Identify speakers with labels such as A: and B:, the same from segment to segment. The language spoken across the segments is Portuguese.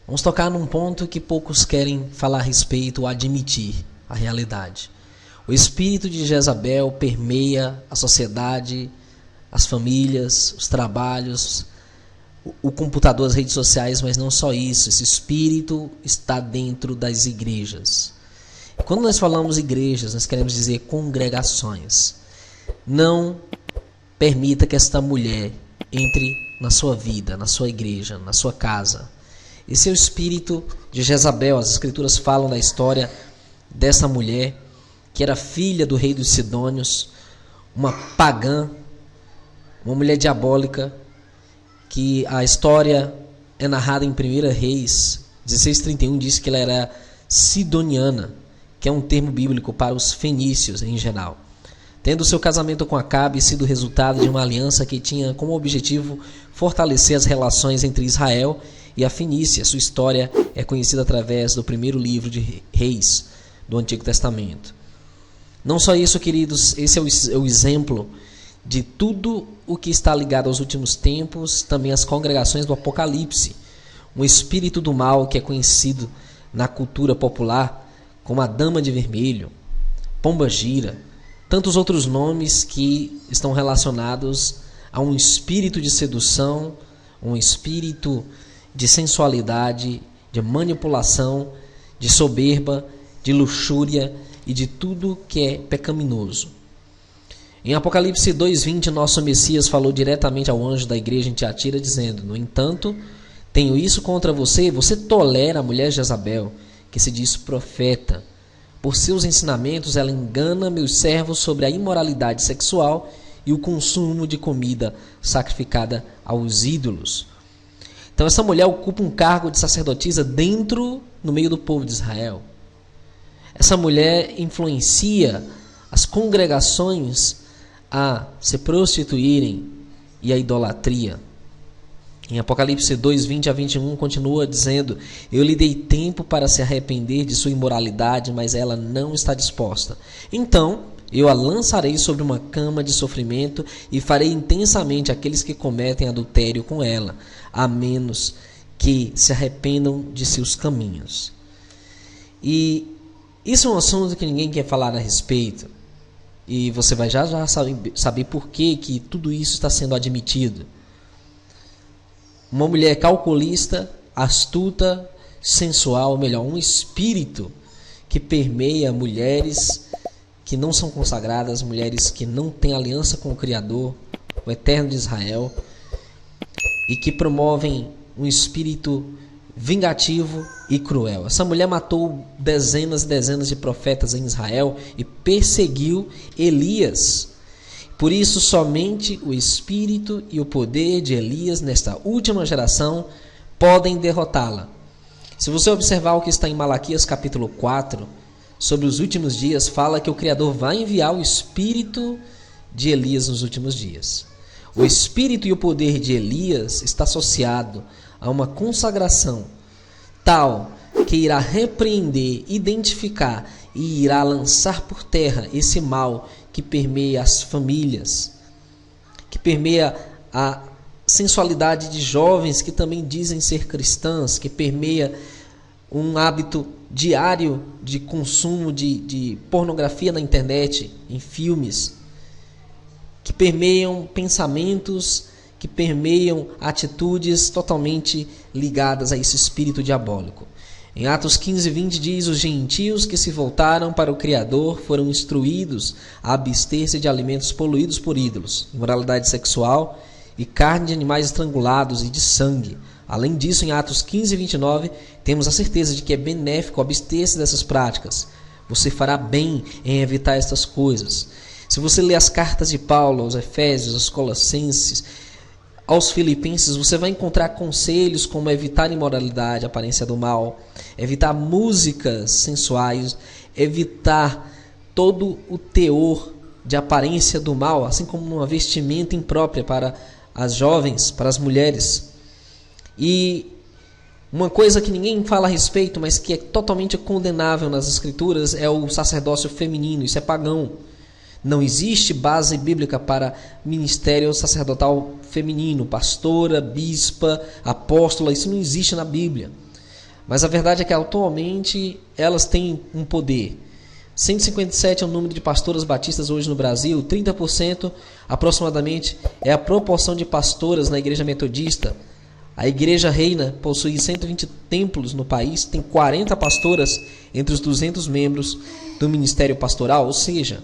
A: Vamos tocar num ponto que poucos querem falar a respeito ou admitir a realidade. O espírito de Jezabel permeia a sociedade, as famílias, os trabalhos, o computador, as redes sociais, mas não só isso. Esse espírito está dentro das igrejas. Quando nós falamos igrejas, nós queremos dizer congregações. Não permita que esta mulher entre na sua vida, na sua igreja, na sua casa. Esse é o espírito de Jezabel. As escrituras falam da história dessa mulher, que era filha do rei dos Sidônios, uma pagã, uma mulher diabólica, que a história é narrada em 1 Reis 16:31, diz que ela era sidoniana, que é um termo bíblico para os fenícios em geral. Tendo seu casamento com Acabe sido resultado de uma aliança que tinha como objetivo fortalecer as relações entre Israel e a Fenícia. Sua história é conhecida através do primeiro livro de Reis do Antigo Testamento. Não só isso, queridos, esse é o exemplo de tudo o que está ligado aos últimos tempos, também as congregações do Apocalipse. Um espírito do mal que é conhecido na cultura popular como a Dama de Vermelho, Pomba Gira, tantos outros nomes que estão relacionados a um espírito de sedução, um espírito de sensualidade, de manipulação, de soberba, de luxúria e de tudo que é pecaminoso. Em Apocalipse 2:20, nosso Messias falou diretamente ao anjo da igreja em Tiatira, dizendo: no entanto, tenho isso contra você, você tolera a mulher Jezabel, que se diz profeta. Por seus ensinamentos, ela engana meus servos sobre a imoralidade sexual e o consumo de comida sacrificada aos ídolos. Então essa mulher ocupa um cargo de sacerdotisa no meio do povo de Israel. Essa mulher influencia as congregações a se prostituírem e a idolatria. Em Apocalipse 2:20-21 continua dizendo: eu lhe dei tempo para se arrepender de sua imoralidade, mas ela não está disposta. Então eu a lançarei sobre uma cama de sofrimento e farei intensamente aqueles que cometem adultério com ela, a menos que se arrependam de seus caminhos. E isso é um assunto que ninguém quer falar a respeito. E você vai já saber por que tudo isso está sendo admitido. Uma mulher calculista, astuta, sensual, ou melhor, um espírito que permeia mulheres que não são consagradas, mulheres que não têm aliança com o Criador, o Eterno de Israel, e que promovem um espírito vingativo e cruel. Essa mulher matou dezenas e dezenas de profetas em Israel e perseguiu Elias. Por isso, somente o espírito e o poder de Elias nesta última geração podem derrotá-la. Se você observar o que está em Malaquias capítulo 4, sobre os últimos dias, fala que o Criador vai enviar o espírito de Elias nos últimos dias. O espírito e o poder de Elias está associado a uma consagração tal que irá repreender, identificar e irá lançar por terra esse mal que permeia as famílias, que permeia a sensualidade de jovens que também dizem ser cristãs, que permeia um hábito diário de consumo de pornografia na internet, em filmes, que permeiam pensamentos, que permeiam atitudes totalmente ligadas a esse espírito diabólico. Em Atos 15:20 diz: os gentios que se voltaram para o Criador foram instruídos a abster-se de alimentos poluídos por ídolos, imoralidade sexual e carne de animais estrangulados e de sangue. Além disso, em Atos 15:29, temos a certeza de que é benéfico abster-se dessas práticas. Você fará bem em evitar estas coisas. Se você ler as cartas de Paulo aos Efésios, aos Colossenses, aos Filipenses, você vai encontrar conselhos como evitar imoralidade, aparência do mal, evitar músicas sensuais, evitar todo o teor de aparência do mal, assim como uma vestimenta imprópria para as jovens, para as mulheres. E uma coisa que ninguém fala a respeito, mas que é totalmente condenável nas Escrituras, é o sacerdócio feminino. Isso é pagão. Não existe base bíblica para ministério sacerdotal feminino, pastora, bispa, apóstola. Isso não existe na Bíblia. Mas a verdade é que atualmente elas têm um poder. 157 é o número de pastoras batistas hoje no Brasil, 30% aproximadamente é a proporção de pastoras na igreja metodista. A Igreja Reina possui 120 templos no país, tem 40 pastoras entre os 200 membros do ministério pastoral, ou seja,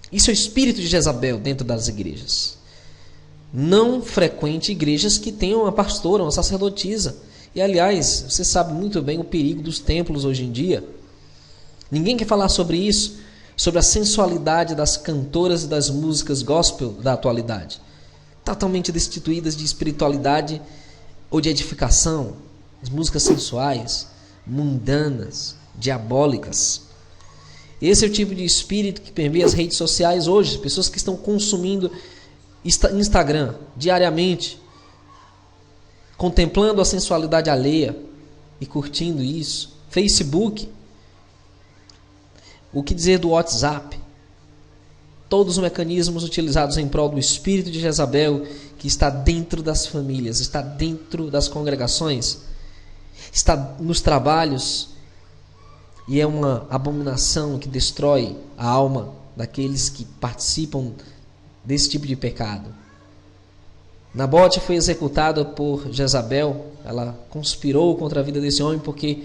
A: isso é o espírito de Jezabel dentro das igrejas. Não frequente igrejas que tenham uma pastora, uma sacerdotisa. E aliás, você sabe muito bem o perigo dos templos hoje em dia. Ninguém quer falar sobre isso, sobre a sensualidade das cantoras e das músicas gospel da atualidade, totalmente destituídas de espiritualidade ou de edificação, as músicas sensuais, mundanas, diabólicas. Esse é o tipo de espírito que permeia as redes sociais hoje, pessoas que estão consumindo Instagram diariamente, contemplando a sensualidade alheia e curtindo isso. Facebook, o que dizer do WhatsApp? Todos os mecanismos utilizados em prol do espírito de Jezabel, que está dentro das famílias, está dentro das congregações, está nos trabalhos, e é uma abominação que destrói a alma daqueles que participam desse tipo de pecado. Nabote foi executado por Jezabel. Ela conspirou contra a vida desse homem porque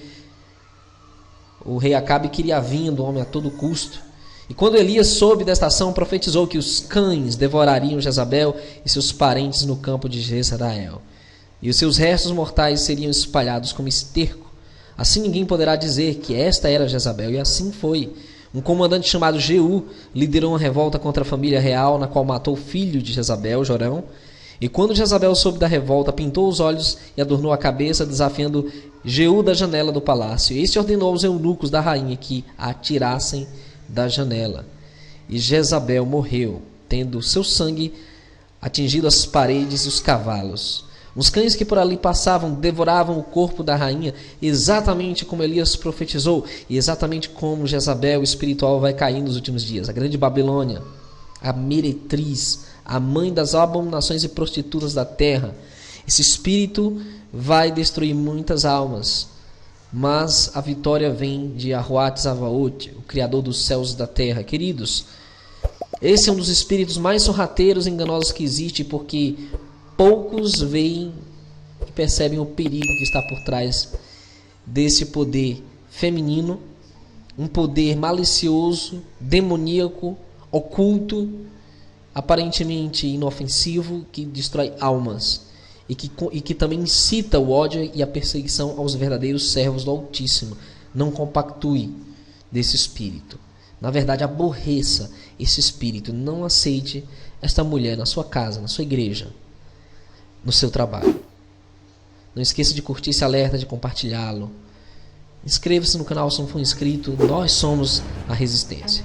A: o rei Acabe queria a vinha do homem a todo custo. E quando Elias soube desta ação, profetizou que os cães devorariam Jezabel e seus parentes no campo de Jezreel, e os seus restos mortais seriam espalhados como esterco. Assim ninguém poderá dizer que esta era Jezabel. E assim foi. Um comandante chamado Jeú liderou uma revolta contra a família real, na qual matou o filho de Jezabel, Jorão. E quando Jezabel soube da revolta, pintou os olhos e adornou a cabeça, desafiando Jeú da janela do palácio. Este ordenou aos eunucos da rainha que a atirassem da janela. E Jezabel morreu, tendo seu sangue atingido as paredes e os cavalos. Os cães que por ali passavam devoravam o corpo da rainha, exatamente como Elias profetizou, e exatamente como Jezabel espiritual vai cair nos últimos dias. A grande Babilônia, a meretriz, a mãe das abominações e prostitutas da terra. Esse espírito vai destruir muitas almas, mas a vitória vem de Yahuwah Tzavaot, o Criador dos céus e da terra. Queridos, esse é um dos espíritos mais sorrateiros e enganosos que existe, porque poucos veem e percebem o perigo que está por trás desse poder feminino, um poder malicioso, demoníaco, oculto, aparentemente inofensivo, que destrói almas e que também incita o ódio e a perseguição aos verdadeiros servos do Altíssimo. Não compactue desse espírito. Na verdade, aborreça esse espírito. Não aceite esta mulher na sua casa, na sua igreja, no seu trabalho. Não esqueça de curtir esse alerta, de compartilhá-lo. Inscreva-se no canal se não for inscrito. Nós somos a Resistência.